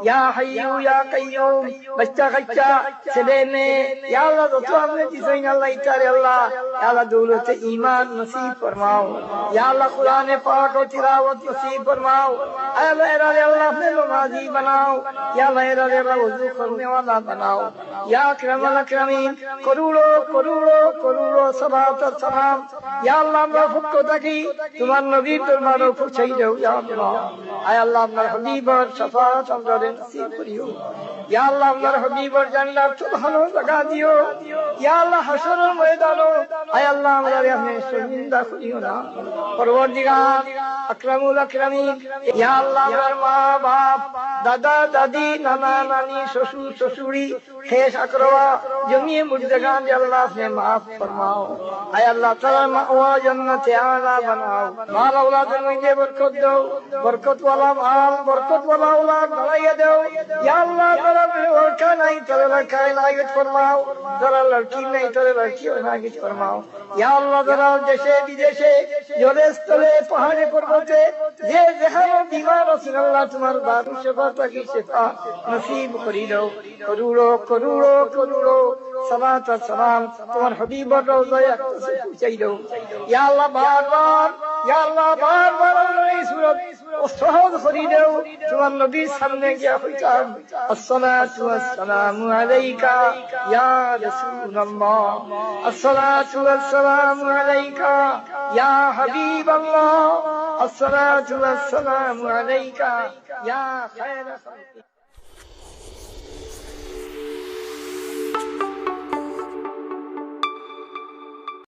ইয়া হাইয়ু ইয়া কাইয়ুম, বাচ্চা কাচ্চা ছেলে মেয়ে ইয়া আল্লাহ যত আপনি দিছেন আল্লাহ ইতারে আল্লাহ ইয়া আল্লাহ দৌলতে ঈমান নসিব ফরমাও, ইয়া আল্লাহ কুরআনে পাক ও তিলাওয়াত নসিব ফরমাও, আল্লাহ এরা আল্লাহ আপনি নমাজি বানাও, ইয়া আল্লাহ এরা ওযু করনে वाला बनाओ, या अकरमल अकरमीन करोड़ों करोड़ों करोड़ों सलात और सलाम या अल्लाह আমরা পক্ষ থাকি তোমার নবীর দরবারে পৌঁছাই দাও ইয়া আল্লাহ। আয় আল্লাহ আপনার হাবিবের শাফাআত আমাদের নসিব করিও, ইয়া আল্লাহ আপনার হাবিবের জান্নাত ভালো জায়গা দিও, ইয়া আল্লাহ হাশরের ময়দানে আয় আল্লাহ আমাদের আপনি শর্মিন্দা করিও না। পরওয়ারদিগার আকরামুল আকরামিন ইয়া আল্লাহ আমার মা বাপ দাদা দাদি নানা নানি শ্বশুর শ্বশুরি শেষ আকরवा जमीए मुर्दगान या अल्लाह अपने माफ फरमाओ, आय अल्लाह ताला मावा जन्नत आला बनाओ, माल औलाद में मुझे बरकत दो, बरकत वाला माल बरकत वाला औलाद बनाइए दो या अल्लाह ताला लड़का नहीं तेरे लड़का इनायत फरमाओ, तेरा लड़की नहीं तेरे लड़की इनायत फरमाओ या अल्लाह ताला देशे विदेशे जोरे स्थले पहाड़े पर्वते जे जहां बीमार रसूल अल्लाह तुम्हारे दारू शफा की शिफा नसीब करी दो। करोड़ों करोड़ों करोड़ों सलात और सलाम तुम्हारे हबीब और रोज़ा से पूछाई दो या अल्लाह बार बार या अल्लाह बार बार नई सूरत उसहद खरीदो तुम्हारे नबी सामने क्या खिताब अस्सलातु वस्सलामु अलैका या रसूल अल्लाह, अस्सलातु वस्सलामु अलैका या हबीब अल्लाह, अस्सलातु वस्सलामु अलैका या खैर खल्क़ि।